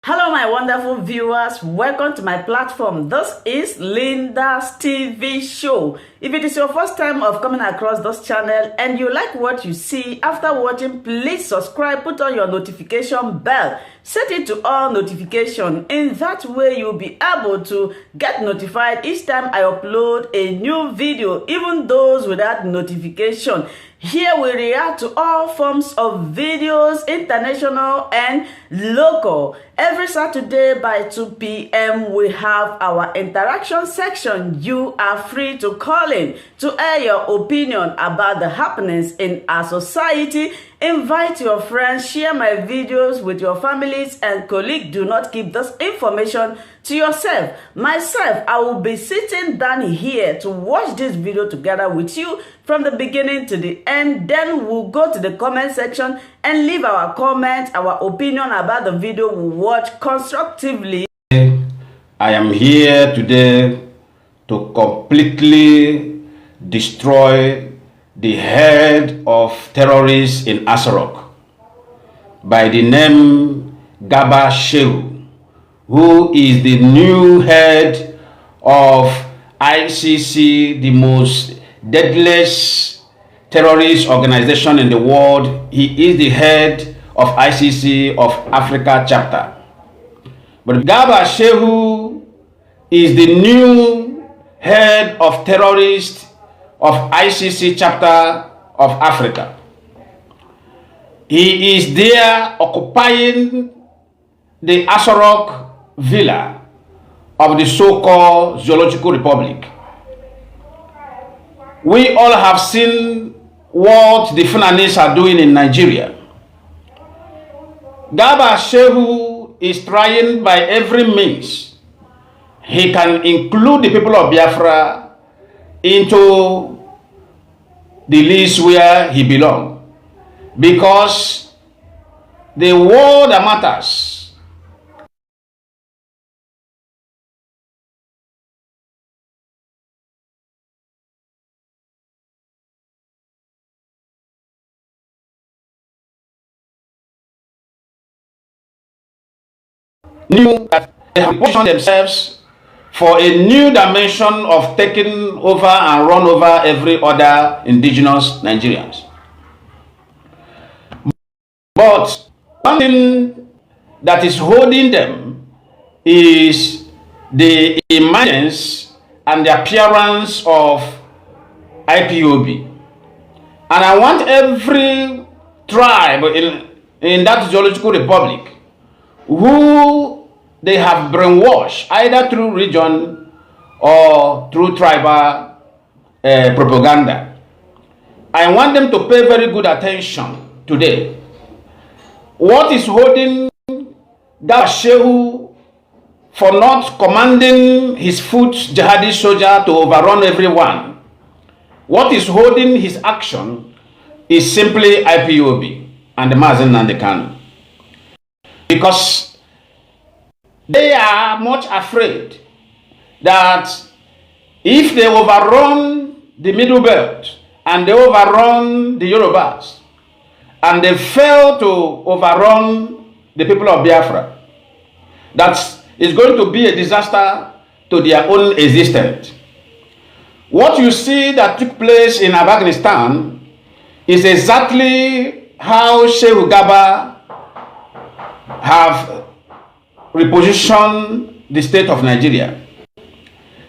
Hello, my wonderful viewers. Welcome to my platform. This is Linda's TV show. If it is your first time of coming across this channel and you like what you see after watching, please subscribe, put on your notification bell, set it to all notification. In that way, you'll be able to get notified each time I upload a new video, even those without notification. Here we react to all forms of videos, international and local. Every Saturday by 2 p.m. we have our interaction section. You are free to call in to air your opinion about the happenings in our society. Invite your friends, share my videos with your families and colleagues. Do not keep this information to yourself. Myself, I will be sitting down here to watch this video together with you from the beginning to the end. Then we'll go to the comment section and leave our comments, our opinion about the video we watch constructively. I am here today to completely destroy the head of terrorists in Asorock by the name Garbe Shehu, who is the new head of ICC, the most deadliest terrorist organization in the world. He is the head of ICC of Africa chapter. But Garbe Shehu is the new head of terrorists of ICC chapter of Africa. He is there occupying the Asorock villa of the so-called Zoological Republic. We all have seen what the Fulanis are doing in Nigeria. Garbe Shehu is trying by every means he can include the people of Biafra into the list where he belongs, because the war that matters knew that they have positioned themselves for a new dimension of taking over and run over every other indigenous Nigerians. But one thing that is holding them is the emergence and the appearance of IPOB. And I want every tribe in that Zoological Republic who they have brainwashed, either through religion or through tribal propaganda. I want them to pay very good attention today. What is holding Garbe Shehu for not commanding his foot jihadi soldier to overrun everyone? What is holding his action is simply IPOB and the Mazen and the Kanu. Because they are much afraid that if they overrun the Middle Belt and they overrun the Yorubas and they fail to overrun the people of Biafra, that is going to be a disaster to their own existence. What you see that took place in Afghanistan is exactly how Shehu Garbe have repositioned the state of Nigeria.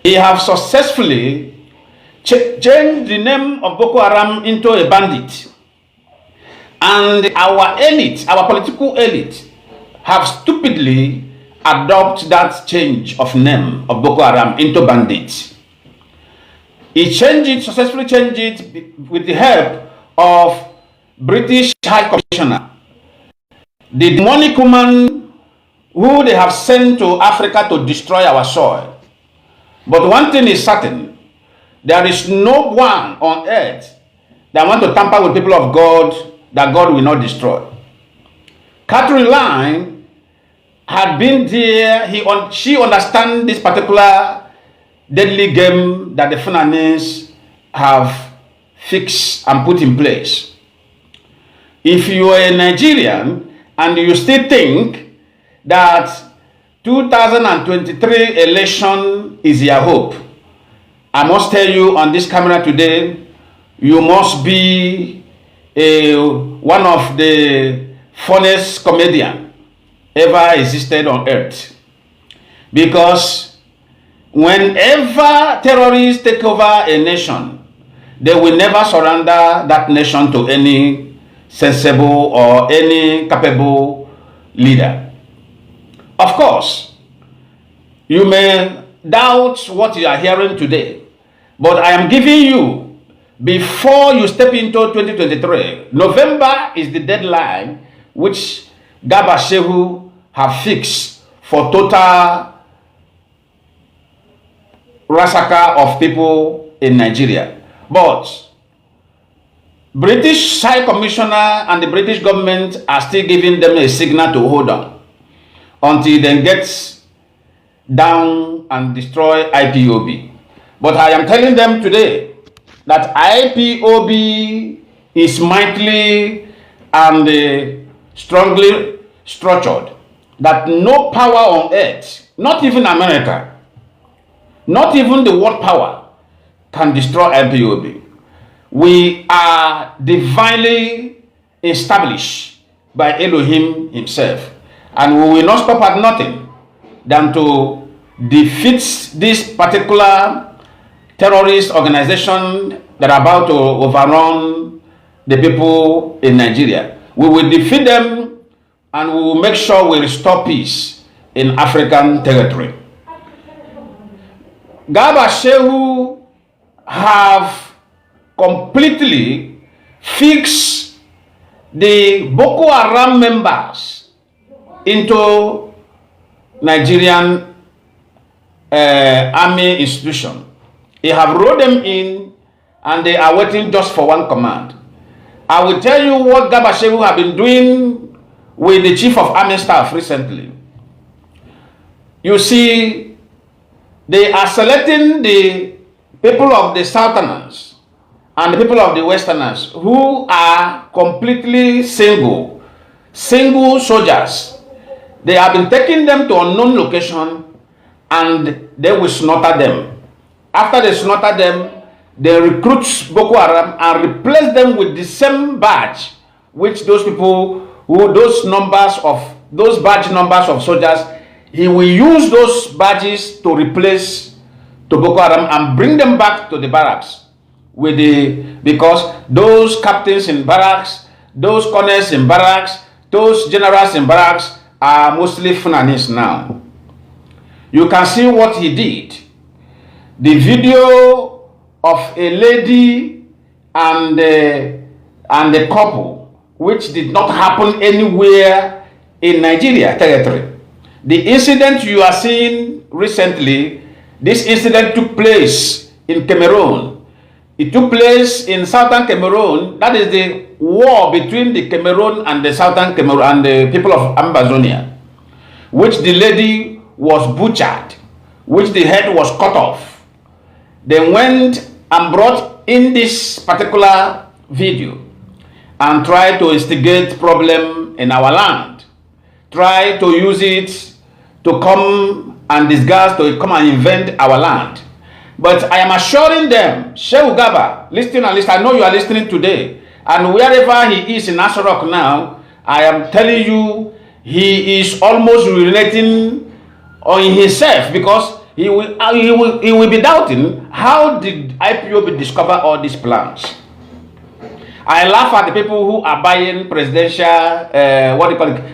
He have successfully changed the name of Boko Haram into a bandit. And our elite, our political elite, have stupidly adopted that change of name of Boko Haram into bandits. He changed it, successfully changed it with the help of British High Commissioner, the demonic woman who they have sent to Africa to destroy our soil. But one thing is certain, there is no one on earth that wants to tamper with people of God that God will not destroy. Catherine Line had been there. She understands this particular deadly game that the Fulanis have fixed and put in place. If you are a Nigerian and you still think that 2023 election is your hope. I must tell you on this camera today, you must be one of the funniest comedian ever existed on earth. Because whenever terrorists take over a nation, they will never surrender that nation to any sensible or any capable leader. Of course, you may doubt what you are hearing today, but I am giving you, before you step into 2023, November is the deadline which Garbe Shehu have fixed for total massacre of people in Nigeria. But British High Commissioner and the British government are still giving them a signal to hold on until they get down and destroy IPOB. But I am telling them today that IPOB is mightily and strongly structured, that no power on earth, not even America, not even the world power, can destroy IPOB. We are divinely established by Elohim himself, and we will not stop at nothing than to defeat this particular terrorist organization that are about to overrun the people in Nigeria. We will defeat them, and we will make sure we restore peace in African territory. Garbe Shehu have completely fixed the Boko Haram members into Nigerian army institution. They have rolled them in, and they are waiting just for one command. I will tell you what Garbe Shehu have been doing with the Chief of Army Staff recently. You see, they are selecting the people of the Southerners and the people of the Westerners who are completely single soldiers. They have been taking them to unknown location, and they will slaughter them. After they slaughter them, they recruit Boko Haram and replace them with the same badge which those people, those badge numbers of soldiers, he will use those badges to replace to Boko Haram and bring them back to the barracks because those captains in barracks, those colonels in barracks, those generals in barracks are mostly Fulanis now. You can see what he did. The video of a lady and a couple, which did not happen anywhere in Nigeria territory. The incident you are seeing recently, this incident took place in Cameroon. It took place in southern Cameroon. That is the war between the Cameroon and the southern Cameroon and the people of Amazonia, which the lady was butchered, which the head was cut off. They went and brought in this particular video and tried to instigate problem in our land, try to use it to come and disguise, to come and invent our land. But I am assuring them, Shehu Garbe, listen and listen. I know you are listening today, and wherever he is in Asorock now, I am telling you, he is almost urinating on himself, because he will be doubting, how did IPOB discover all these plans? I laugh at the people who are buying presidential,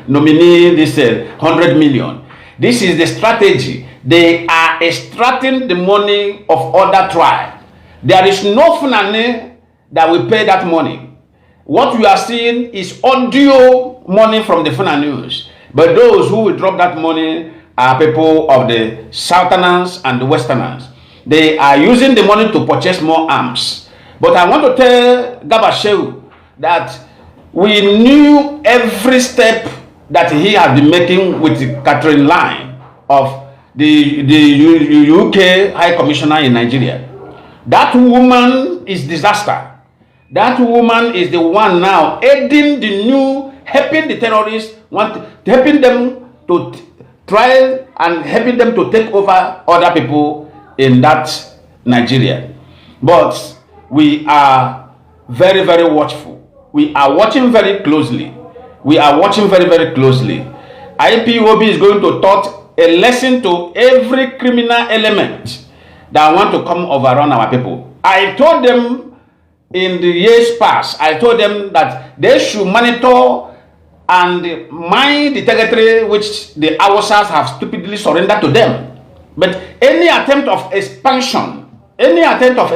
nominee, this 100 million. This is the strategy. They are extracting the money of other tribes. There is no Fulani that will pay that money. What you are seeing is audio money from the Fulanis. But those who will drop that money are people of the Southerners and the Westerners. They are using the money to purchase more arms. But I want to tell Garbe Shehu that we knew every step that he has been making with Catherine Line of the UK High Commissioner in Nigeria. That woman is disaster. That woman is the one now aiding the new, helping the terrorists, helping them to try and helping them to take over other people in that Nigeria. But we are very, very watchful. We are watching very closely. We are watching very, very closely. IPOB is going to taught a lesson to every criminal element that want to come overrun our people. I told them in the years past, I told them that they should monitor and mine the territory which the Hausas have stupidly surrendered to them. But any attempt of expansion, any attempt of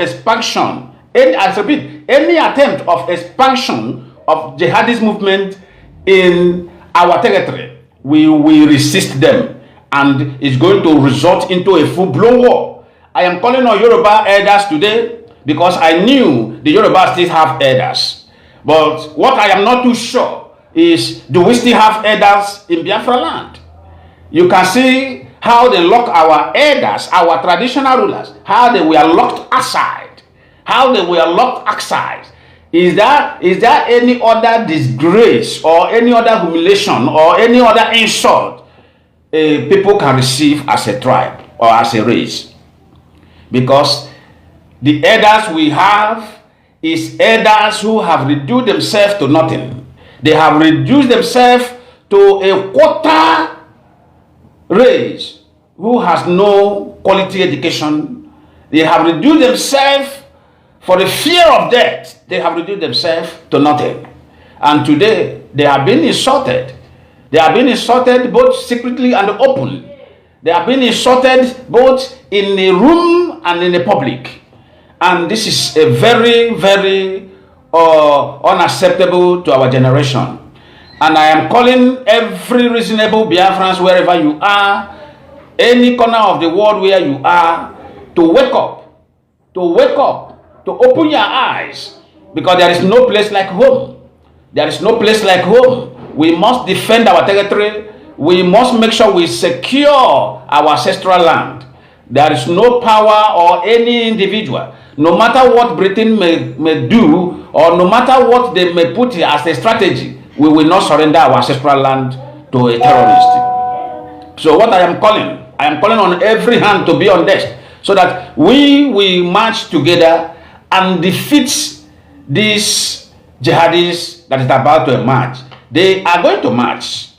expansion of jihadist movement in our territory, we will resist them, and it's going to result into a full-blown war. I am calling on Yoruba elders today because I knew the Yoruba still have elders. But what I am not too sure is, do we still have elders in Biafra land? You can see how they lock our elders, our traditional rulers, how they were locked aside. How they were locked aside. Is there any other disgrace or any other humiliation or any other insult people can receive as a tribe or as a race? Because the elders we have is elders who have reduced themselves to nothing. They have reduced themselves to a quarter race who has no quality education. They have reduced themselves for the fear of death. They have reduced themselves to nothing. And today, they are being insulted. They are being insulted both secretly and openly. They are being insulted both in a room and in the public. And this is a very, very unacceptable to our generation. And I am calling every reasonable Biafrans, wherever you are, any corner of the world where you are, to wake up, to open your eyes, because there is no place like home. There is no place like home. We must defend our territory. We must make sure we secure our ancestral land. There is no power or any individual, no matter what Britain may do, or no matter what they may put as a strategy, we will not surrender our ancestral land to a terrorist. So what I am calling on every hand to be on deck, so that we will march together and defeat these jihadists that is about to emerge. They are going to march.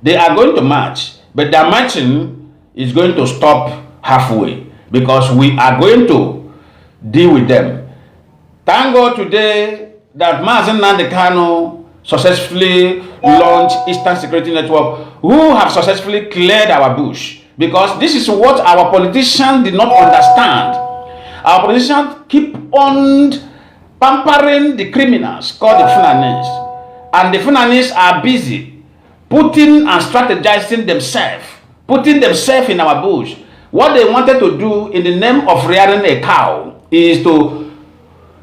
They are going to march. But their marching is going to stop halfway, because we are going to deal with them. Thank God today that Mazen Nandekano successfully launched Eastern Security Network, who have successfully cleared our bush. Because this is what our politicians did not understand. Our politicians keep on pampering the criminals called the Funanis. And the Funanis are busy putting and strategizing themselves, putting themselves in our bush. What they wanted to do in the name of rearing a cow is to,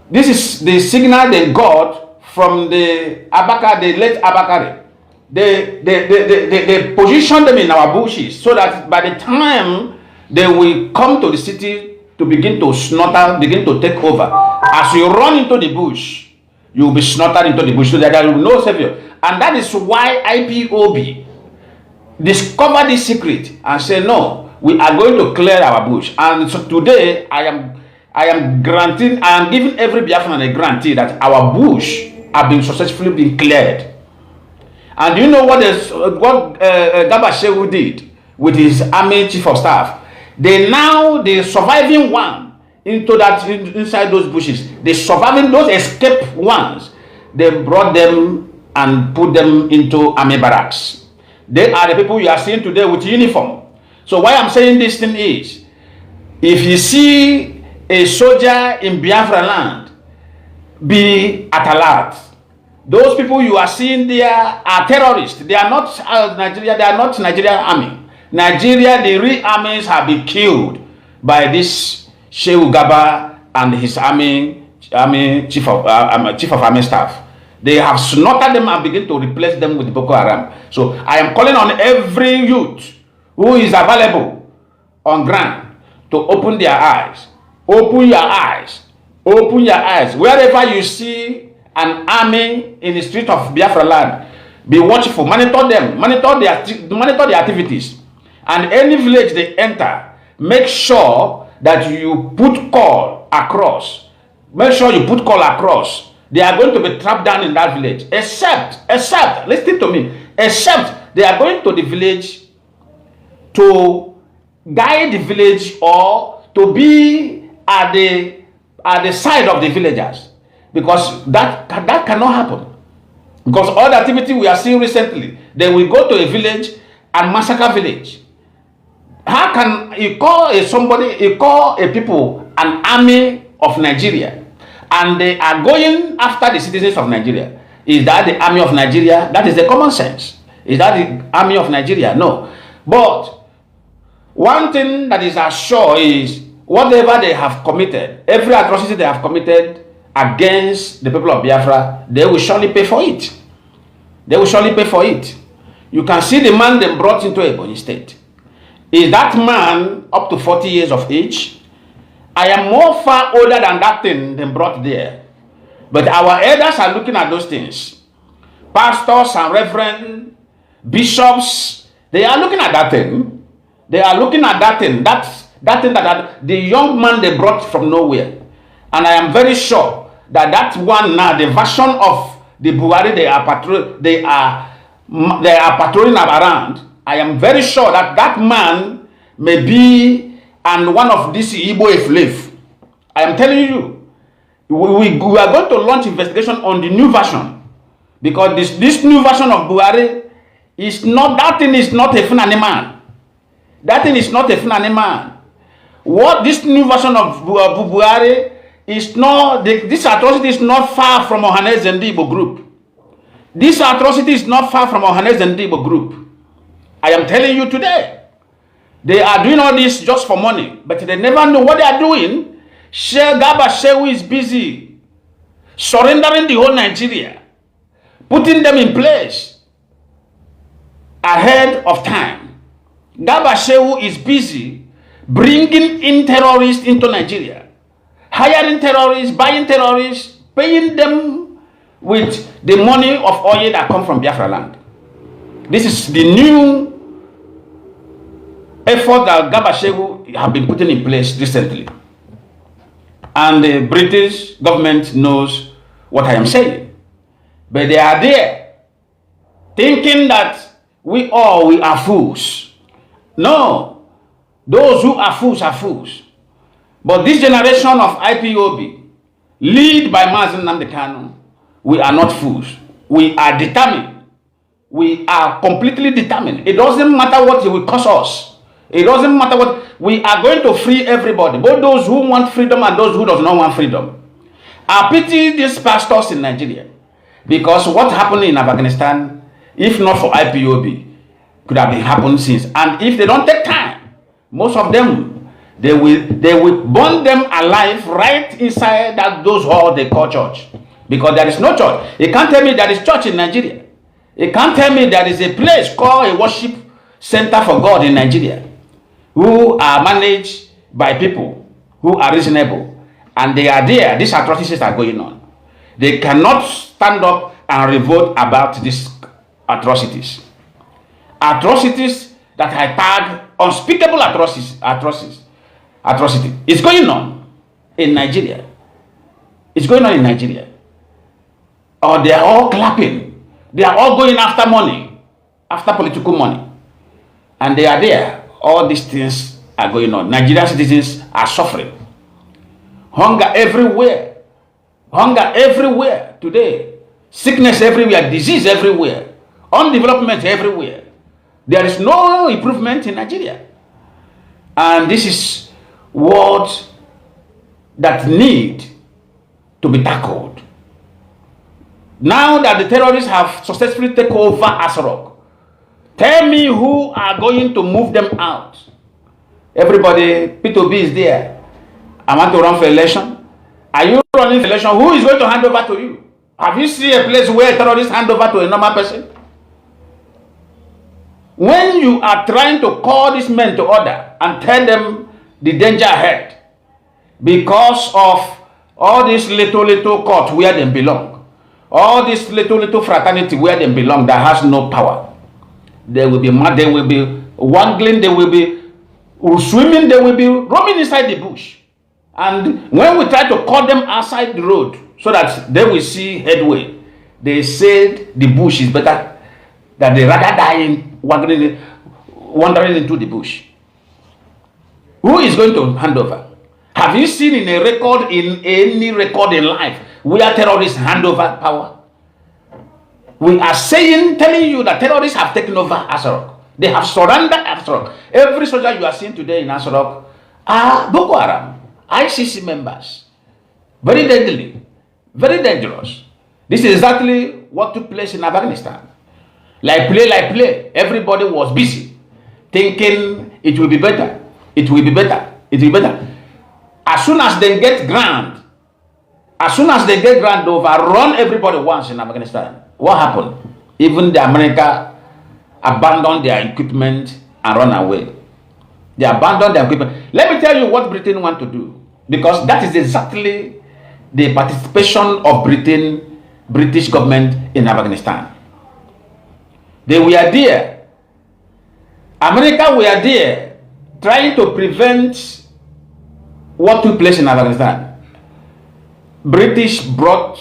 this is the signal they got from the Abaka, the late Abakari. They position them in our bushes so that by the time they will come to the city to begin to slaughter, begin to take over, as you run into the bush, you will be slaughtered into the bush, so that there will be no savior. And that is why IPOB discovered this secret and said, no, we are going to clear our bush. And so today I am giving every Biafran a guarantee that our bush have been successfully been cleared. And you know what Garbe Shehu did with his army chief of staff? The surviving one inside those bushes, the surviving, those escaped ones, they brought them and put them into army barracks. They are the people you are seeing today with uniform. So why I'm saying this thing is, if you see a soldier in Biafra land, be at alert. Those people you are seeing there are terrorists. They are not Nigeria. They are not Nigerian army. Nigeria, the real armies have been killed by this Shehu Garbe and his army chief of army staff. They have slaughtered them and begin to replace them with Boko Haram. So I am calling on every youth who is available on ground to open their eyes. Open your eyes. Open your eyes. Wherever you see an army in the street of Biafra land, Be watchful, monitor them, monitor their activities. And any village they enter, make sure that you put call across. Make sure you put call across. They are going to be trapped down in that village. Except, listen to me, except they are going to the village to guide the village or to be at the side of the villagers. Because that cannot happen. Because all the activity we are seeing recently, they will go to a village and massacre village. How can you call a people an army of Nigeria, and they are going after the citizens of Nigeria? Is that the army of Nigeria? That is the common sense. Is that the army of Nigeria? No. But one thing that is assured is whatever they have committed, every atrocity they have committed against the people of Biafra, they will surely pay for it. They will surely pay for it. You can see the man they brought into Ebonyi State. Is that man up to 40 years of age? I am more far older than that thing they brought there. But our elders are looking at those things. Pastors and reverend, bishops, they are looking at that thing. They are looking at that thing. That thing that the young man they brought from nowhere. And I am very sure that one now, the version of the Buhari they are patrolling around, I am very sure that man may be and one of these Igbo slave. I am telling you, we are going to launch investigation on the new version, because this new version of Buhari is not, that thing is not a Fulani man. That thing is not a Fulani man. What this new version of Buhari is not, this atrocity is not far from Ohaneze and Igbo group. This atrocity is not far from Ohaneze and Igbo group. I am telling you today, they are doing all this just for money, but they never know what they are doing. Garbe Shehu is busy surrendering the whole Nigeria, putting them in place ahead of time. Garbe Shehu is busy bringing in terrorists into Nigeria, hiring terrorists, buying terrorists, paying them with the money of oil that come from Biafra land. This is the new effort that Garbe Shehu have been putting in place recently. And the British government knows what I am saying. But they are there thinking that we are fools. No, those who are fools. But this generation of IPOB, led by Mazi Nnamdi Kanu, we are not fools. We are determined. We are completely determined. It doesn't matter what it will cost us. It doesn't matter what. We are going to free everybody, both those who want freedom and those who do not want freedom. I pity these pastors in Nigeria, because what happened in Afghanistan, if not for IPOB, could have been happened since. And if they don't take time, most of them, they will burn them alive right inside those halls they call church. Because there is no church. You can't tell me there is church in Nigeria. You can't tell me there is a place called a worship center for God in Nigeria, who are managed by people who are reasonable, and they are there. These atrocities are going on. They cannot stand up and revolt about these atrocities. Atrocities that I tag unspeakable atrocity. It's going on in Nigeria. It's going on in Nigeria. Or they are all clapping. They are all going after money, after political money. And they are there. All these things are going on. Nigerian citizens are suffering. Hunger everywhere. Hunger everywhere today. Sickness everywhere. Disease everywhere. Undevelopment everywhere. There is no improvement in Nigeria. And this is what that need to be tackled. Now that the terrorists have successfully taken over Asorock, tell me who are going to move them out. Everybody, P2B is there. I want to run for election. Are you running for election? Who is going to hand over to you? Have you seen a place where terrorists hand over to a normal person? When you are trying to call these men to order and tell them the danger ahead, because of all these little courts where they belong, All this little fraternity where they belong that has no power. They will be mad, they will be wangling, they will be swimming, they will be roaming inside the bush. And when we try to call them outside the road so that they will see headway, they said the bush is better, that they rather die wandering into the bush. Who is going to hand over? Have you seen in any record in life where terrorists hand over power? We are telling you that terrorists have taken over Asorock. They have surrendered Asorock. Every soldier you are seeing today in Asorock are Boko Haram, ICC members. Very deadly, very dangerous. This is exactly what took place in Afghanistan. Like play, everybody was busy thinking it will be better, it will be better, it will be better. As soon as they get ground, they overrun everybody once in Afghanistan. What happened? Even the America abandoned their equipment and run away. They abandoned their equipment. Let me tell you what Britain want to do, because that is exactly the participation of British government in Afghanistan. They were there. America were there trying to prevent what took place in Afghanistan. British brought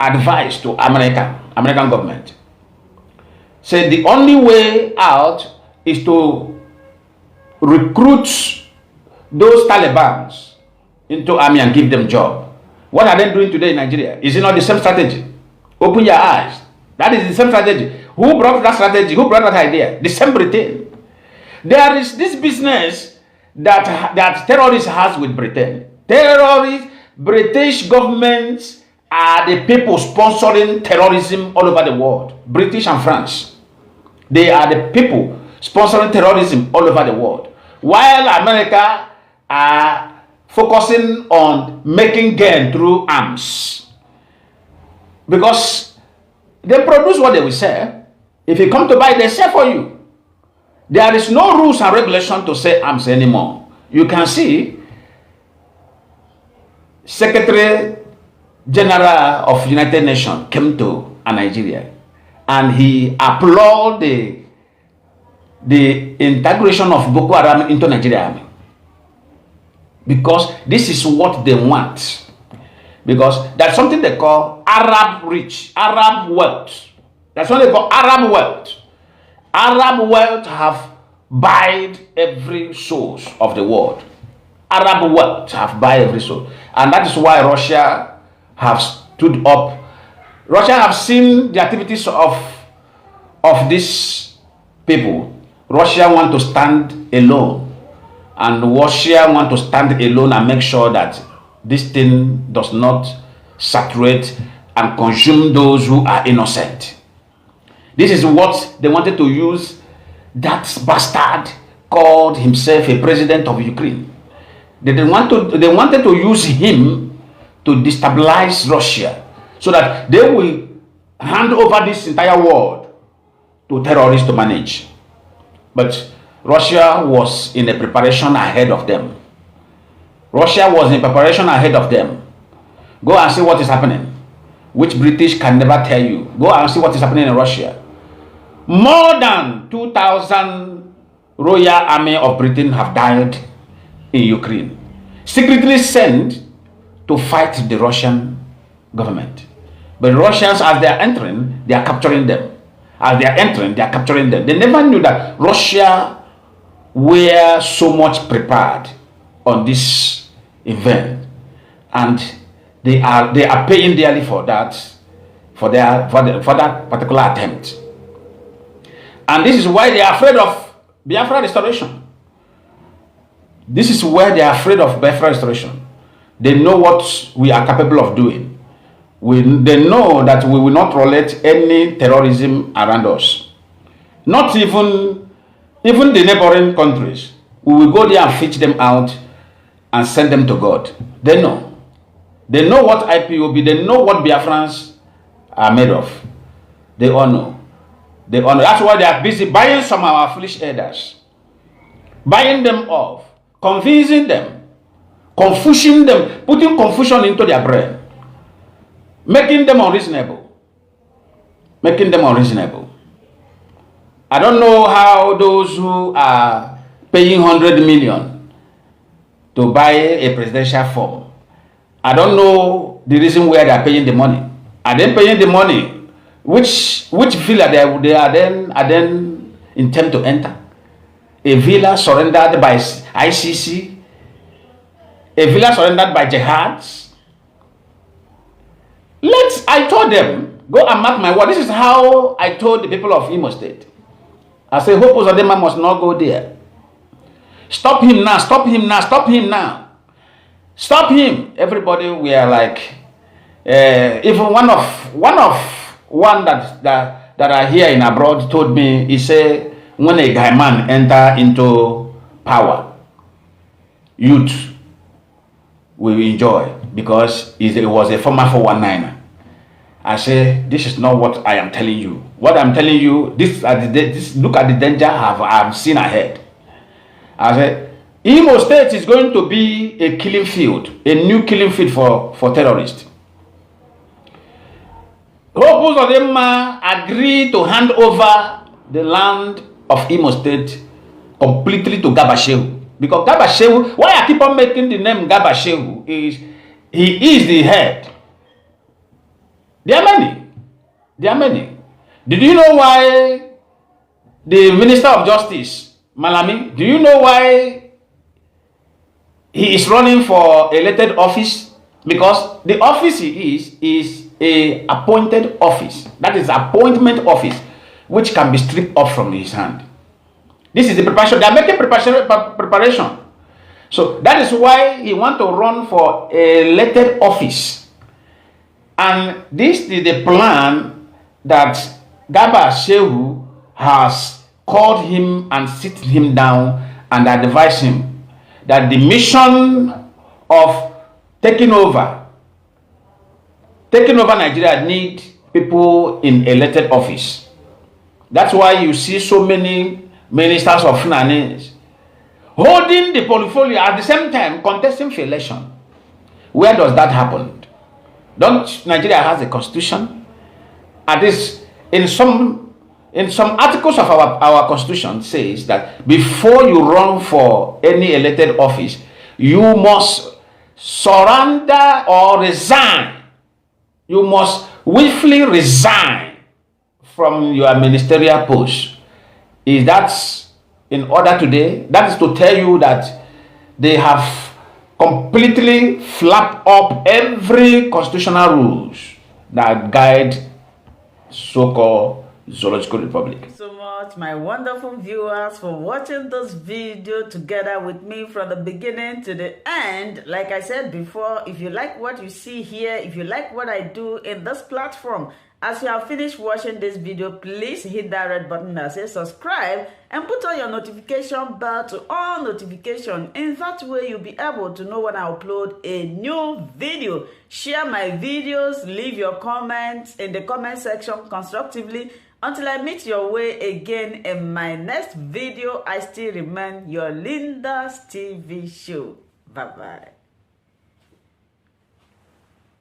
advice to American government. Said the only way out is to recruit those Talibans into army and give them job. What are they doing today in Nigeria? Is it not the same strategy? Open your eyes. That is the same strategy. Who brought that strategy? Who brought that idea? The same Britain. There is this business that terrorists has with Britain. British governments are the people sponsoring terrorism all over the world. British and France. They are the people sponsoring terrorism all over the world. While America are focusing on making gain through arms. Because they produce what they will sell. If you come to buy, they sell for you. There is no rules and regulation to sell arms anymore. You can see Secretary General of United Nations came to Nigeria and he applauded the integration of Boko Haram into Nigeria army. Because this is what they want. Because that's something they call Arab wealth. That's what they call Arab wealth. Arab wealth have buyed every source of the world. Arab wealth have buyed every source. And that is why Russia have stood up. Russia have seen the activities of these people. Russia want to stand alone. And Russia want to stand alone and make sure that this thing does not saturate and consume those who are innocent. This is what they wanted to use that bastard called himself a president of Ukraine. They wanted to use him to destabilize Russia so that they will hand over this entire world to terrorists to manage. But Russia was in a preparation ahead of them. Russia was in preparation ahead of them. Go and see what is happening, which British can never tell you. Go and see what is happening in Russia. More than 2,000 Royal Army of Britain have died in Ukraine, secretly sent to fight the Russian government. But Russians, as they are entering, they are capturing them. As they are entering, they are capturing them. They never knew that Russia were so much prepared on this event, and they are paying dearly for that, for that particular attempt. And this is why they are afraid of Biafra restoration. This is why they are afraid of Biafra restoration. They know what we are capable of doing. They know that we will not tolerate any terrorism around us. Not even the neighboring countries. We will go there and fetch them out and send them to God. They know. They know what IPOB, they know what Biafrans are made of. They all know. They all know. That's why they are busy buying some of our foolish elders. Buying them off. Confusing them. Confusing them. Putting confusion into their brain. Making them unreasonable. making them unreasonable. I don't know how those who are paying 100 million to buy a presidential form, I don't know the reason where they are paying the money. Are they paying the money? Which villa they are then intend to enter? A villa surrendered by ICC? A villa surrendered by jihads? I told them, go and mark my word. This is how I told the people of Imo State. I say, Hope Uzodinma must not go there. Stop him now, stop him now, stop him now. Stop him. Everybody, we are like, even one that are here in abroad told me, he said, when a guy man enter into power, youth will enjoy because he was a former 419er. I say, this is not what I am telling you. What I'm telling you, look at the danger I've seen ahead. I said, Imo State is going to be a killing field, a new killing field for terrorists. Hope Uzodinma agreed to hand over the land of Imo State completely to Garbe Shehu. Because Garbe Shehu, why I keep on making the name Garbe Shehu is he is the head. There are many. There are many. Did you know why the Minister of Justice, Malami, do you know why he is running for elected office? Because the office he is a appointed office. That is appointment office, which can be stripped off from his hand. This is the preparation. They are making preparation. So that is why he wants to run for elected office. And this is the plan that Garbe Shehu has called him and sit him down and advised him that the mission of taking over Nigeria need people in elected office. That's why you see so many ministers of finance holding the portfolio at the same time contesting for election. Where does that happen? Don't Nigeria has a constitution? At this, in some articles of our constitution says that before you run for any elected office, you must surrender or resign. You must willfully resign from your ministerial post. Is that in order today? That is to tell you that they have completely flapped up every constitutional rules that guide so-called zoological republic. Thank you so much, my wonderful viewers, for watching this video together with me from the beginning to the end. Like I said before, if you like what you see here, if you like what I do in this platform, as you have finished watching this video, please hit that red button that says subscribe and put on your notification bell to all notification. In that way, you'll be able to know when I upload a new video. Share my videos, leave your comments in the comment section constructively. Until I meet your way again in my next video, I still remain your Linda's TV show. Bye-bye.